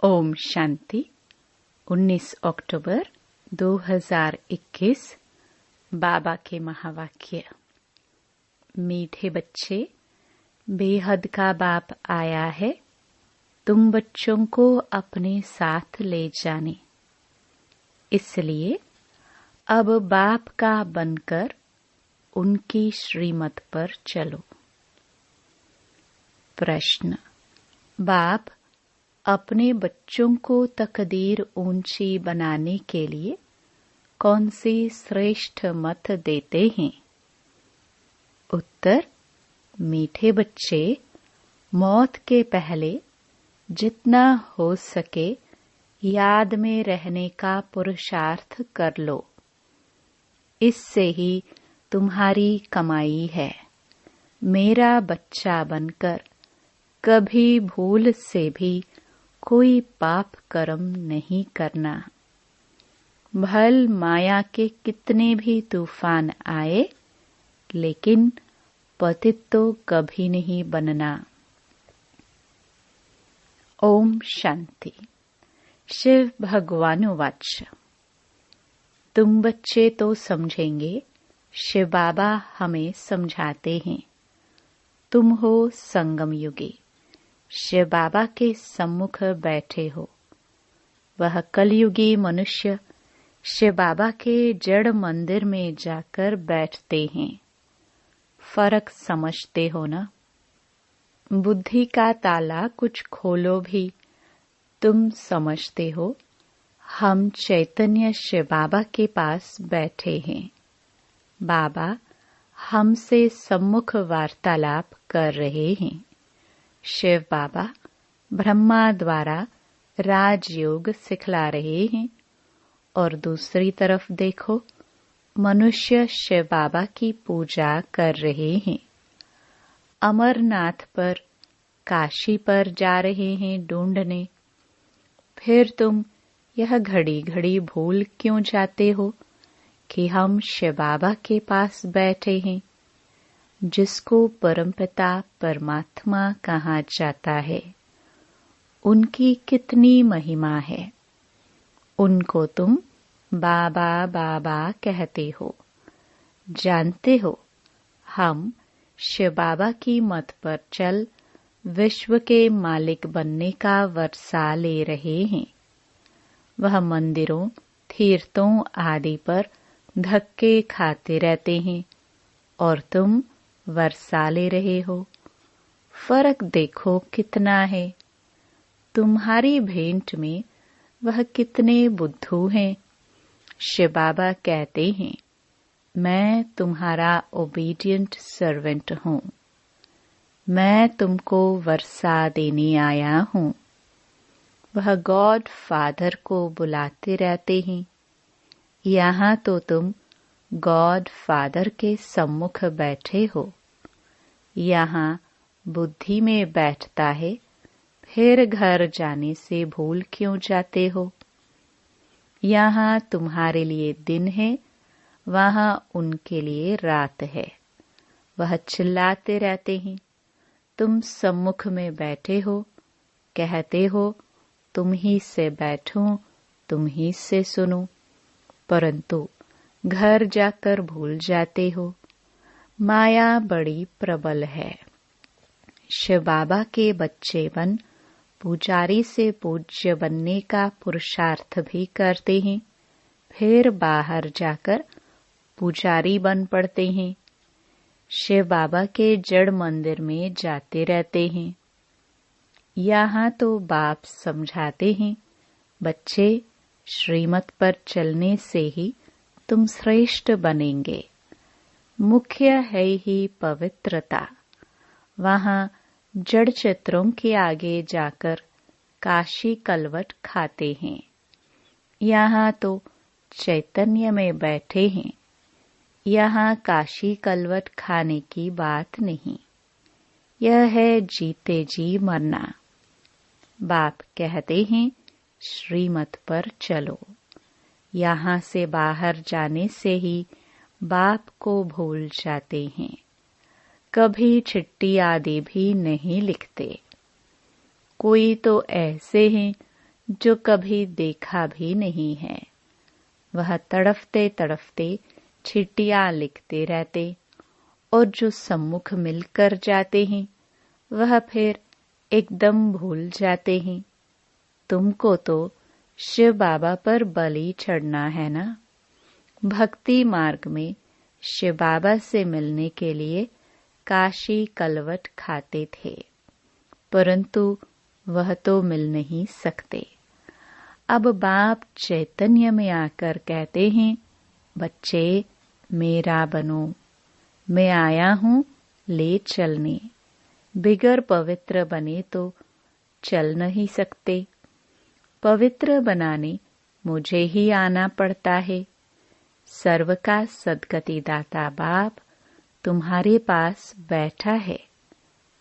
ओम शांति। 19 अक्टूबर 2021। बाबा के महावाक्य। मीठे बच्चे, बेहद का बाप आया है, तुम बच्चों को अपने साथ ले जाने। इसलिए अब बाप का बनकर उनकी श्रीमत पर चलो। प्रश्न। बाप अपने बच्चों को तकदीर ऊंची बनाने के लिए कौन सी श्रेष्ठ मत देते हैं? उत्तर। मीठे बच्चे, मौत के पहले जितना हो सके याद में रहने का पुरुषार्थ कर लो। इससे ही तुम्हारी कमाई है। मेरा बच्चा बनकर कभी भूल से भी कोई पाप कर्म नहीं करना। भल माया के कितने भी तूफान आए, लेकिन पतित तो कभी नहीं बनना। ओम शांति। शिव भगवान वाच। तुम बच्चे तो समझेंगे, शिव बाबा हमें समझाते हैं। तुम हो संगम युगी, शिव बाबा के सम्मुख बैठे हो। वह कलयुगी मनुष्य शिव बाबा के जड़ मंदिर में जाकर बैठते हैं। फर्क समझते हो ना? बुद्धि का ताला कुछ खोलो भी तुम समझते हो। हम चैतन्य शिव बाबा के पास बैठे हैं। बाबा हमसे सम्मुख वार्तालाप कर रहे हैं। शिव बाबा ब्रह्मा द्वारा राजयोग सिखला रहे हैं और दूसरी तरफ देखो, मनुष्य शिव बाबा की पूजा कर रहे हैं। अमरनाथ पर, काशी पर जा रहे हैं ढूंढने। फिर तुम यह घड़ी घड़ी भूल क्यों जाते हो कि हम शिव बाबा के पास बैठे हैं, जिसको परमपिता परमात्मा कहा जाता है। उनकी कितनी महिमा है। उनको तुम बाबा बाबा कहते हो। जानते हो, हम शिव बाबा की मत पर चल विश्व के मालिक बनने का वर्षा ले रहे हैं। वह मंदिरों, तीर्थों आदि पर धक्के खाते रहते हैं और तुम वर्षा ले रहे हो। फर्क देखो कितना है। तुम्हारी भेंट में वह कितने बुद्धू हैं। शिव बाबा कहते हैं, मैं तुम्हारा ओबीडिएंट सर्वेंट हूँ। मैं तुमको वर्षा देने आया हूँ। वह गॉड फादर को बुलाते रहते हैं। यहाँ तो तुम गॉड फादर के सम्मुख बैठे हो। यहाँ बुद्धि में बैठता है, फिर घर जाने से भूल क्यों जाते हो? यहाँ तुम्हारे लिए दिन है, वहाँ उनके लिए रात है। वह चिल्लाते रहते हैं, तुम सम्मुख में बैठे हो, कहते हो तुम ही से बैठूं, तुम ही से सुनूं, परंतु घर जाकर भूल जाते हो। माया बड़ी प्रबल है। शिव बाबा के बच्चे बन पुजारी से पूज्य बनने का पुरुषार्थ भी करते हैं, फिर बाहर जाकर पुजारी बन पड़ते हैं। शिव बाबा के जड़ मंदिर में जाते रहते हैं। यहाँ तो बाप समझाते हैं, बच्चे, श्रीमत पर चलने से ही तुम श्रेष्ठ बनेंगे। मुख्य है ही पवित्रता। वहाँ जड़ चित्रों के आगे जाकर काशी कलवट खाते हैं। यहाँ तो चैतन्य में बैठे हैं। यहाँ काशी कलवट खाने की बात नहीं। यह है जीते जी मरना। बाप कहते हैं, श्रीमत पर चलो। यहाँ से बाहर जाने से ही बाप को भूल जाते हैं। कभी चिट्ठी आदि भी नहीं लिखते। कोई तो ऐसे हैं जो कभी देखा भी नहीं है। वह तड़फते तड़फते चिट्ठियां लिखते रहते और जो सम्मुख मिलकर जाते हैं वह फिर एकदम भूल जाते हैं। तुमको तो शिव बाबा पर बलि चढ़ना है ना। भक्ति मार्ग में शिव बाबा से मिलने के लिए काशी कलवट खाते थे, परंतु वह तो मिल नहीं सकते। अब बाप चैतन्य में आकर कहते हैं, बच्चे मेरा बनो, मैं आया हूँ ले चलने। बिगर पवित्र बने तो चल नहीं सकते। पवित्र बनाने मुझे ही आना पड़ता है। सर्व का सद्गति दाता बाप तुम्हारे पास बैठा है,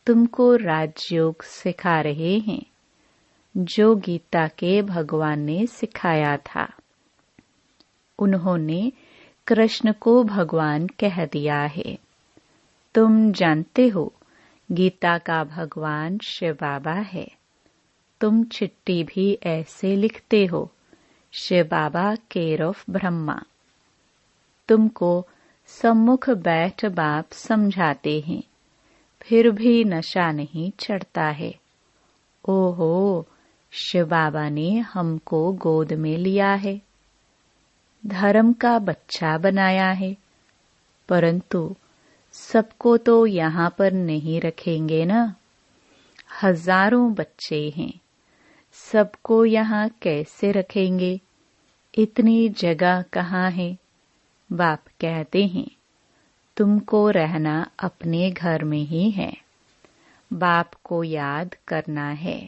तुमको राजयोग सिखा रहे हैं, जो गीता के भगवान ने सिखाया था। उन्होंने कृष्ण को भगवान कह दिया है। तुम जानते हो गीता का भगवान शिव बाबा है। तुम चिट्ठी भी ऐसे लिखते हो, शिव बाबा केयर ऑफ ब्रह्मा। तुमको सम्मुख बैठ बाप समझाते हैं, फिर भी नशा नहीं चढ़ता है। ओहो, शिव बाबा ने हमको गोद में लिया है, धर्म का बच्चा बनाया है, परंतु सबको तो यहाँ पर नहीं रखेंगे ना। हजारों बच्चे हैं, सबको यहाँ कैसे रखेंगे? इतनी जगह कहाँ है? बाप कहते हैं, तुमको रहना अपने घर में ही है। बाप को याद करना है।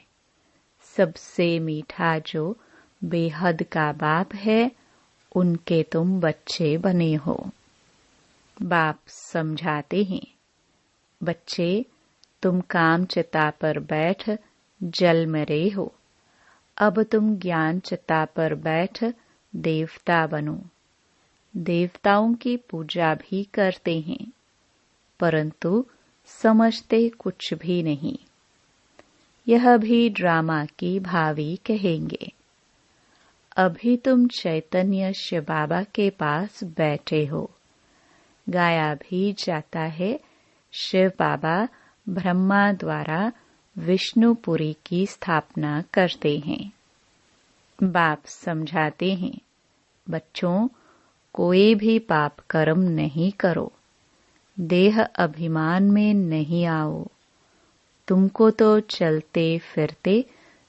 सबसे मीठा जो बेहद का बाप है, उनके तुम बच्चे बने हो। बाप समझाते हैं, बच्चे तुम काम चिता पर बैठ जल में रहे हो, अब तुम ज्ञान चिता पर बैठ देवता बनो। देवताओं की पूजा भी करते हैं, परंतु समझते कुछ भी नहीं। यह भी ड्रामा की भावी कहेंगे। अभी तुम चैतन्य शिव बाबा के पास बैठे हो। गाया भी जाता है, शिव बाबा ब्रह्मा द्वारा विष्णुपुरी की स्थापना करते हैं। बाप समझाते हैं, बच्चों कोई भी पाप कर्म नहीं करो, देह अभिमान में नहीं आओ। तुमको तो चलते फिरते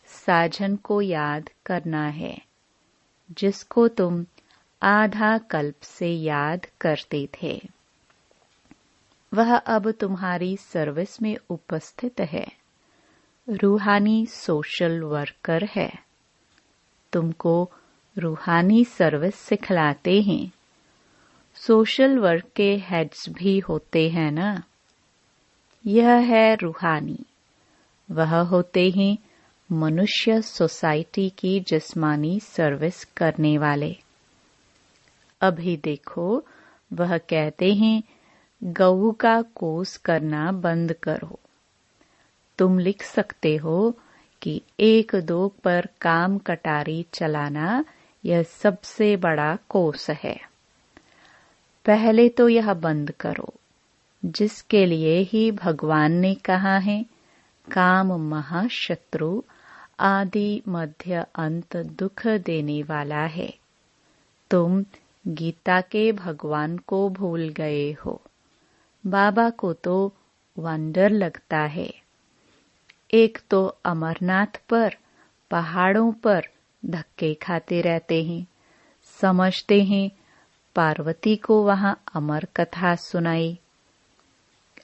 साजन को याद करना है, जिसको तुम आधा कल्प से याद करते थे। वह अब तुम्हारी सर्विस में उपस्थित है, रूहानी सोशल वर्कर है। तुमको रूहानी सर्विस सिखलाते हैं। सोशल वर्क के हेड्स भी होते हैं ना। यह है रूहानी। वह होते हैं मनुष्य सोसाइटी की जिस्मानी सर्विस करने वाले। अभी देखो, वह कहते हैं गऊ का कोस करना बंद करो। तुम लिख सकते हो कि 1-2 पर काम कटारी चलाना यह सबसे बड़ा कोस है। पहले तो यह बंद करो, जिसके लिए ही भगवान ने कहा है काम महाशत्रु आदि मध्य अंत दुख देने वाला है। तुम गीता के भगवान को भूल गए हो। बाबा को तो वंडर लगता है। एक तो अमरनाथ पर पहाड़ों पर धक्के खाते रहते हैं, समझते हैं पार्वती को वहां अमर कथा सुनाई।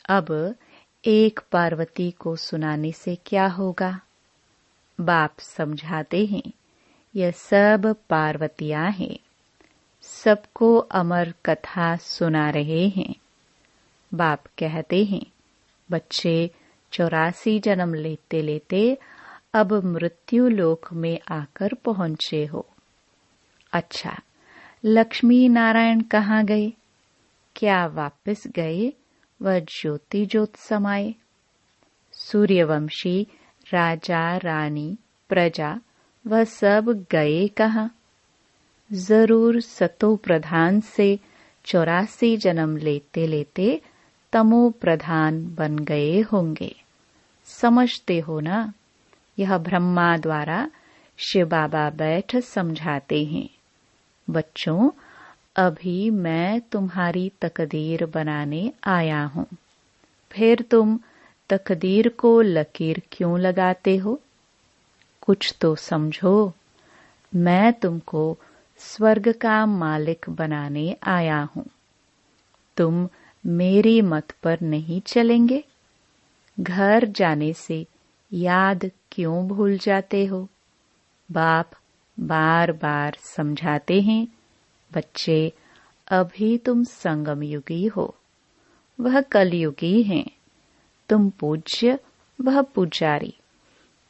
अब एक पार्वती को सुनाने से क्या होगा? बाप समझाते हैं यह सब पार्वतियां हैं, सबको अमर कथा सुना रहे हैं। बाप कहते हैं बच्चे 84 जन्म लेते लेते अब मृत्यु लोक में आकर पहुंचे हो। अच्छा, लक्ष्मी नारायण कहाँ गए? क्या वापस गए? वह ज्योति ज्योत समाये। सूर्यवंशी राजा रानी प्रजा वह सब गए कहाँ? जरूर सतो प्रधान से 84 जन्म लेते लेते तमो प्रधान बन गए होंगे। समझते हो ना? यह ब्रह्मा द्वारा शिव बाबा बैठ समझाते हैं। बच्चों, अभी मैं तुम्हारी तकदीर बनाने आया हूँ। फिर तुम तकदीर को लकीर क्यों लगाते हो? कुछ तो समझो। मैं तुमको स्वर्ग का मालिक बनाने आया हूँ। तुम मेरी मत पर नहीं चलेंगे? घर जाने से याद क्यों भूल जाते हो? बाप बार बार समझाते हैं, बच्चे, अभी तुम संगम युगी हो, वह कलयुगी हैं। तुम पूज्य, वह पुजारी।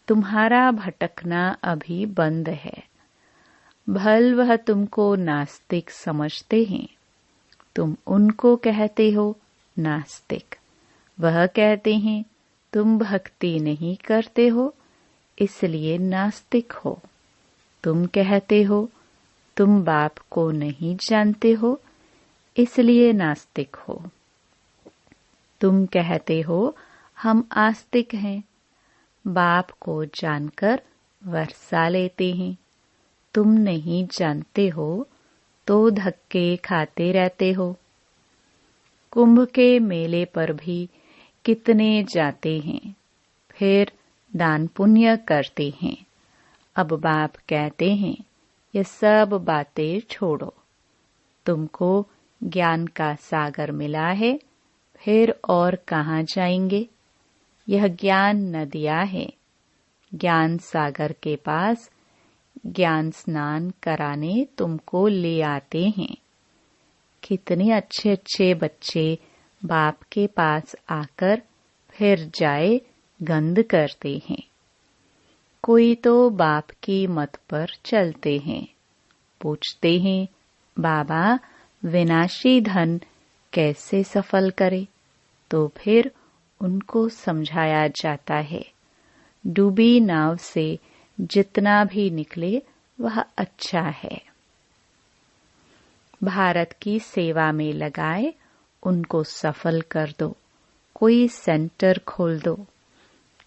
तुम्हारा भटकना अभी बंद है। भल वह तुमको नास्तिक समझते हैं। तुम उनको कहते हो नास्तिक। वह कहते हैं तुम भक्ति नहीं करते हो, इसलिए नास्तिक हो। तुम कहते हो तुम बाप को नहीं जानते हो, इसलिए नास्तिक हो। तुम कहते हो हम आस्तिक हैं, बाप को जानकर वर्षा लेते हैं। तुम नहीं जानते हो तो धक्के खाते रहते हो। कुंभ के मेले पर भी कितने जाते हैं, फिर दान पुण्य करते हैं। अब बाप कहते हैं ये सब बातें छोड़ो। तुमको ज्ञान का सागर मिला है, फिर और कहाँ जाएंगे? यह ज्ञान नदियाँ है। ज्ञान सागर के पास ज्ञान स्नान कराने तुमको ले आते हैं। कितने अच्छे अच्छे बच्चे बाप के पास आकर फिर जाए गंद करते हैं। कोई तो बाप की मत पर चलते हैं। पूछते हैं बाबा विनाशी धन कैसे सफल करे? तो फिर उनको समझाया जाता है डूबी नाव से जितना भी निकले वह अच्छा है। भारत की सेवा में लगाए उनको सफल कर दो। कोई सेंटर खोल दो।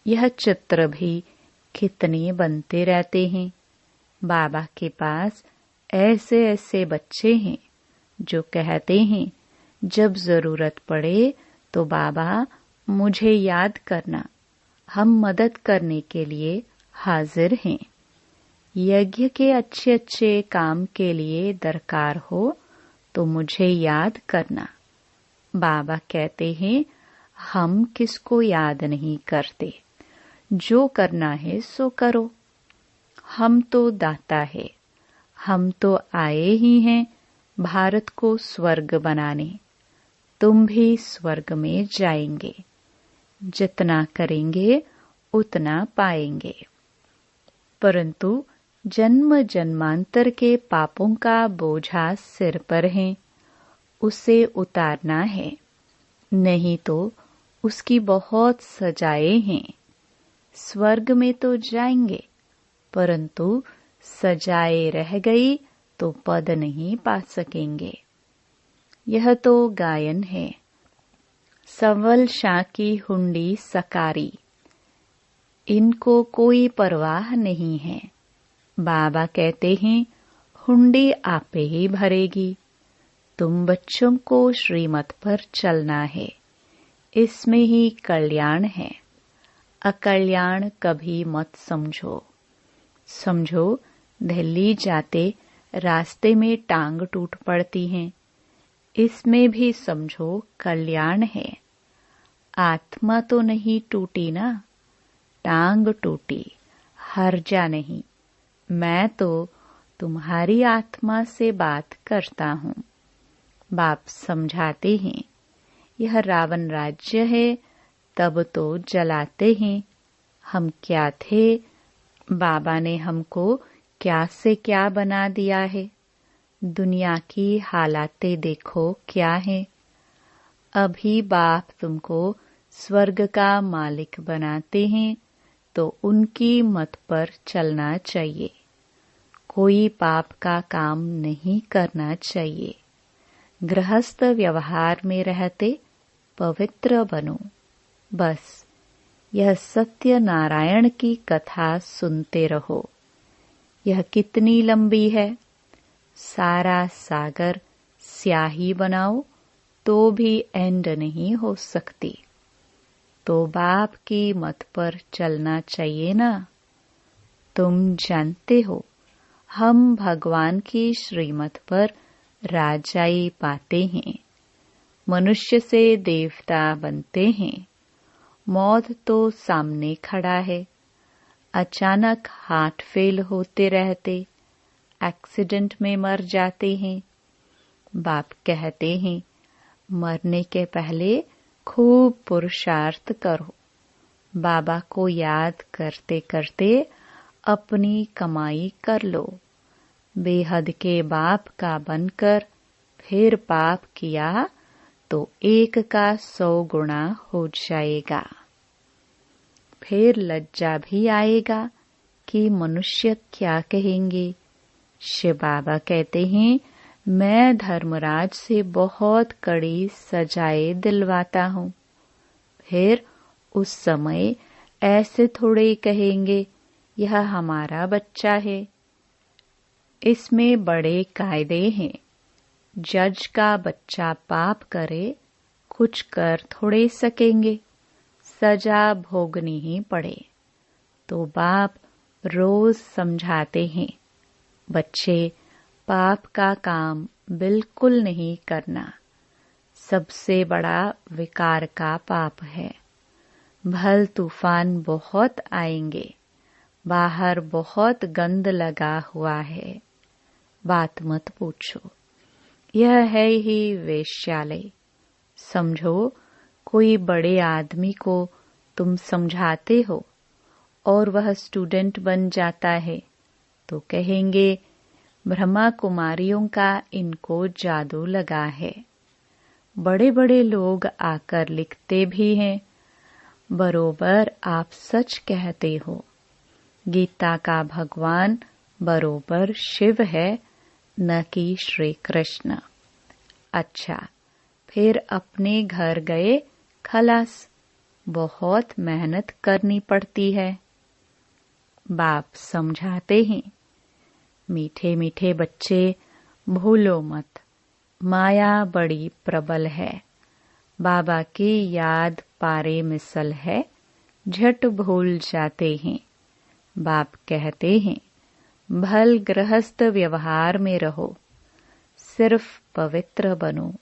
यह चित्र भी कितने बनते रहते हैं। बाबा के पास ऐसे ऐसे बच्चे हैं जो कहते हैं जब जरूरत पड़े तो बाबा मुझे याद करना, हम मदद करने के लिए हाजिर हैं। यज्ञ के अच्छे अच्छे काम के लिए दरकार हो तो मुझे याद करना। बाबा कहते हैं हम किसको याद नहीं करते, जो करना है सो करो। हम तो दाता है। हम तो आए ही हैं भारत को स्वर्ग बनाने। तुम भी स्वर्ग में जाएंगे। जितना करेंगे उतना पाएंगे। परंतु जन्म जन्मांतर के पापों का बोझा सिर पर है, उसे उतारना है। नहीं तो उसकी बहुत सजाएं हैं। स्वर्ग में तो जाएंगे, परंतु सजाए रह गई तो पद नहीं पा सकेंगे। यह तो गायन है। सवल शाह की हुंडी सकारी, इनको कोई परवाह नहीं है। बाबा कहते हैं हुंडी आपे ही भरेगी। तुम बच्चों को श्रीमत पर चलना है, इसमें ही कल्याण है। अकल्याण कभी मत समझो। समझो दिल्ली जाते रास्ते में टांग टूट पड़ती है, इसमें भी समझो कल्याण है। आत्मा तो नहीं टूटी ना, टांग टूटी, हर्जा नहीं। मैं तो तुम्हारी आत्मा से बात करता हूँ। बाप समझाते हैं यह रावण राज्य है, तब तो जलाते हैं। हम क्या थे? बाबा ने हमको क्या से क्या बना दिया है। दुनिया की हालातें देखो क्या है। अभी बाप तुमको स्वर्ग का मालिक बनाते हैं तो उनकी मत पर चलना चाहिए। कोई पाप का काम नहीं करना चाहिए। गृहस्थ व्यवहार में रहते पवित्र बनो। बस यह सत्य नारायण की कथा सुनते रहो। यह कितनी लंबी है। सारा सागर स्याही बनाओ तो भी एंड नहीं हो सकती। तो बाप की मत पर चलना चाहिए ना। तुम जानते हो हम भगवान की श्रीमत पर राजाई पाते हैं। मनुष्य से देवता बनते हैं। मौत तो सामने खड़ा है। अचानक हार्ट फेल होते रहते, एक्सीडेंट में मर जाते हैं। बाप कहते हैं मरने के पहले खूब पुरुषार्थ करो। बाबा को याद करते करते अपनी कमाई कर लो। बेहद के बाप का बनकर फिर पाप किया तो 1 का 100 गुना हो जाएगा। फिर लज्जा भी आएगा कि मनुष्य क्या कहेंगे। शिव बाबा कहते हैं मैं धर्मराज से बहुत कड़ी सजाएं दिलवाता हूँ। फिर उस समय ऐसे थोड़े कहेंगे यह हमारा बच्चा है। इसमें बड़े कायदे हैं। जज का बच्चा पाप करे कुछ कर थोड़े सकेंगे, सजा भोगनी ही पड़े। तो बाप रोज समझाते हैं बच्चे पाप का काम बिल्कुल नहीं करना। सबसे बड़ा विकार का पाप है। भल तूफान बहुत आएंगे। बाहर बहुत गंद लगा हुआ है। बात मत पूछो। यह है ही वेश्यालय। समझो कोई बड़े आदमी को तुम समझाते हो और वह स्टूडेंट बन जाता है तो कहेंगे ब्रह्मा कुमारियों का इनको जादू लगा है। बड़े बड़े लोग आकर लिखते भी हैं बरोबर आप सच कहते हो। गीता का भगवान बरोबर शिव है न कि श्री कृष्ण। अच्छा फिर अपने घर गए खलास। बहुत मेहनत करनी पड़ती है। बाप समझाते हैं मीठे मीठे बच्चे भूलो मत, माया बड़ी प्रबल है। बाबा की याद पारे मिसल है, झट भूल जाते हैं। बाप कहते हैं भल गृहस्थ व्यवहार में रहो, सिर्फ पवित्र बनो।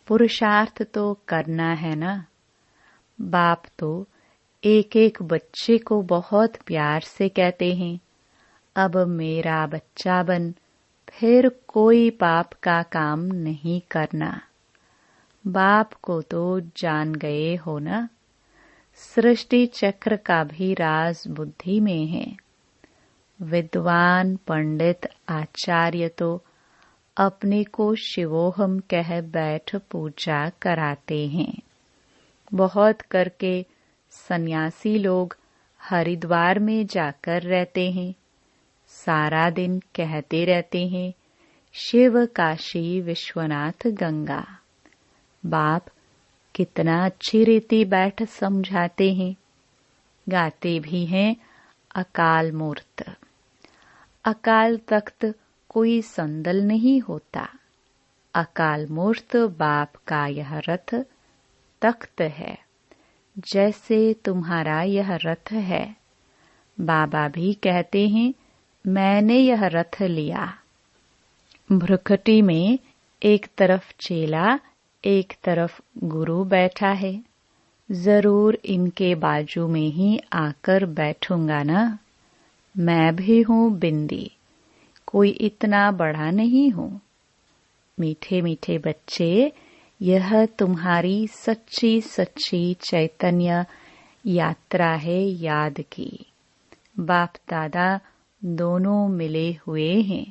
पुरुषार्थ तो करना है ना। बाप तो एक एक बच्चे को बहुत प्यार से कहते हैं अब मेरा बच्चा बन, फिर कोई पाप का काम नहीं करना। बाप को तो जान गए हो ना। सृष्टि चक्र का भी राज बुद्धि में है। विद्वान पंडित आचार्य तो अपने को शिवोहम कह बैठ पूजा कराते हैं। बहुत करके सन्यासी लोग हरिद्वार में जाकर रहते हैं। सारा दिन कहते रहते हैं शिव काशी विश्वनाथ गंगा। बाप कितना अच्छी रीति बैठ समझाते हैं। गाते भी हैं अकाल मूर्त। अकाल तख्त कोई संदल नहीं होता। अकाल मूर्त बाप का यह रथ तख्त है, जैसे तुम्हारा यह रथ है। बाबा भी कहते हैं मैंने यह रथ लिया। भ्रुकुटी में एक तरफ चेला एक तरफ गुरु बैठा है। जरूर इनके बाजू में ही आकर बैठूंगा ना। मैं भी हूँ बिंदी, कोई इतना बड़ा नहीं हूँ। मीठे मीठे बच्चे, यह तुम्हारी सच्ची सच्ची चैतन्य यात्रा है याद की। बाप दादा दोनों मिले हुए हैं।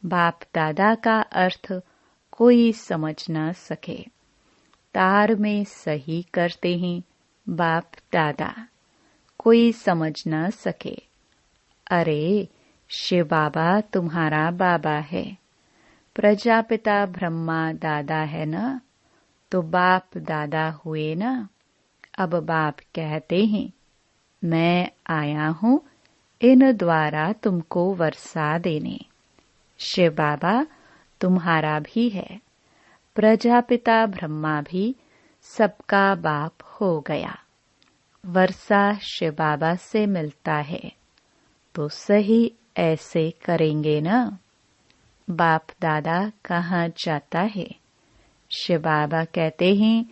बाप दादा का अर्थ कोई समझ न सके। तार में सही करते हैं बाप दादा, कोई समझ न सके। अरे शिव बाबा तुम्हारा बाबा है। प्रजापिता ब्रह्मा दादा है ना, तो बाप दादा हुए ना। अब बाप कहते हैं मैं आया हूँ इन द्वारा तुमको वर्षा देने। शिव बाबा तुम्हारा भी है। प्रजापिता ब्रह्मा भी सबका बाप हो गया। वर्षा शिव बाबा से मिलता है, तो सही ऐसे करेंगे ना। बाप दादा कहाँ जाता है? शिव बाबा कहते हैं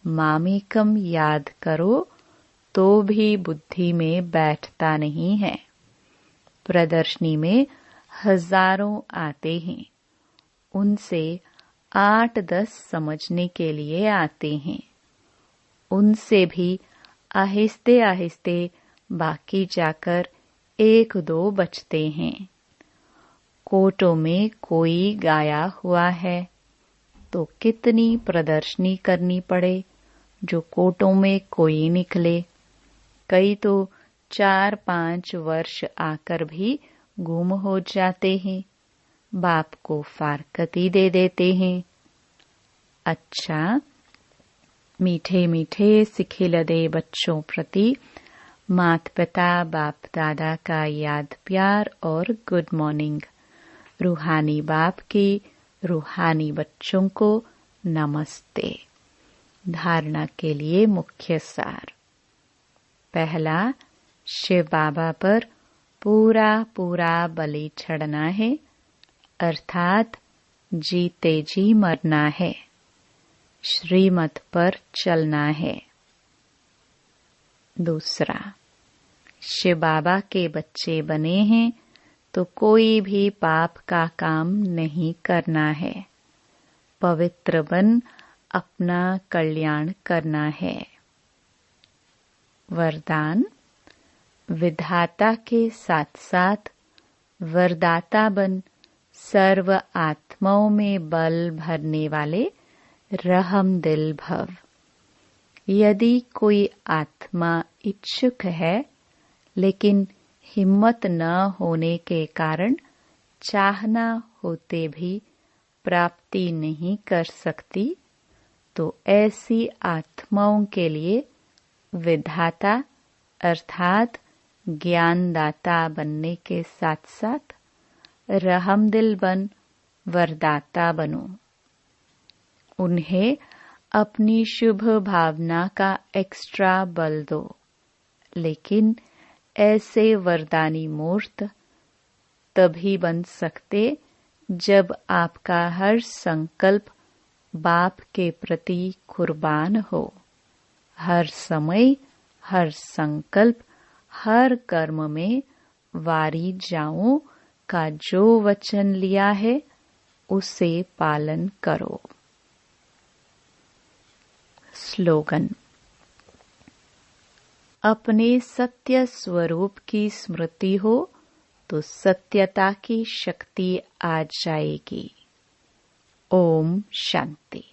मामेकम याद करो तो भी बुद्धि में बैठता नहीं है। प्रदर्शनी में हजारों आते हैं, उनसे 8-10 समझने के लिए आते हैं। उनसे भी आहिस्ते आहिस्ते बाकी जाकर 1-2 बचते हैं। कोटों में कोई गाया हुआ है तो कितनी प्रदर्शनी करनी पड़े जो कोटों में कोई निकले। कई तो 4-5 वर्ष आकर भी गुम हो जाते हैं, बाप को फारकती दे देते हैं। अच्छा, मीठे मीठे सिखिलदे बच्चों प्रति माता पिता बाप दादा का याद प्यार और गुड मॉर्निंग। रूहानी बाप की रूहानी बच्चों को नमस्ते। धारणा के लिए मुख्य सार। पहला, शिव बाबा पर पूरा पूरा बलि चढ़ना है, अर्थात जीते जी मरना है, श्रीमत पर चलना है। दूसरा, शिव बाबा के बच्चे बने हैं तो कोई भी पाप का काम नहीं करना है। पवित्र बन अपना कल्याण करना है। वरदान, विधाता के साथ साथ वरदाता बन सर्व आत्माओं में बल भरने वाले रहम दिल भव। यदि कोई आत्मा इच्छुक है लेकिन हिम्मत न होने के कारण चाहना होते भी प्राप्ति नहीं कर सकती, तो ऐसी आत्माओं के लिए विधाता अर्थात ज्ञानदाता बनने के साथ साथ रहमदिल बन वरदाता बनो। उन्हें अपनी शुभ भावना का एक्स्ट्रा बल दो, लेकिन ऐसे वरदानी मूर्त तभी बन सकते जब आपका हर संकल्प बाप के प्रति कुर्बान हो। हर समय, हर संकल्प, हर कर्म में वारी जाओ का जो वचन लिया है उसे पालन करो। स्लोगन, अपने सत्य स्वरूप की स्मृति हो तो सत्यता की शक्ति आ जाएगी। ओम शांति।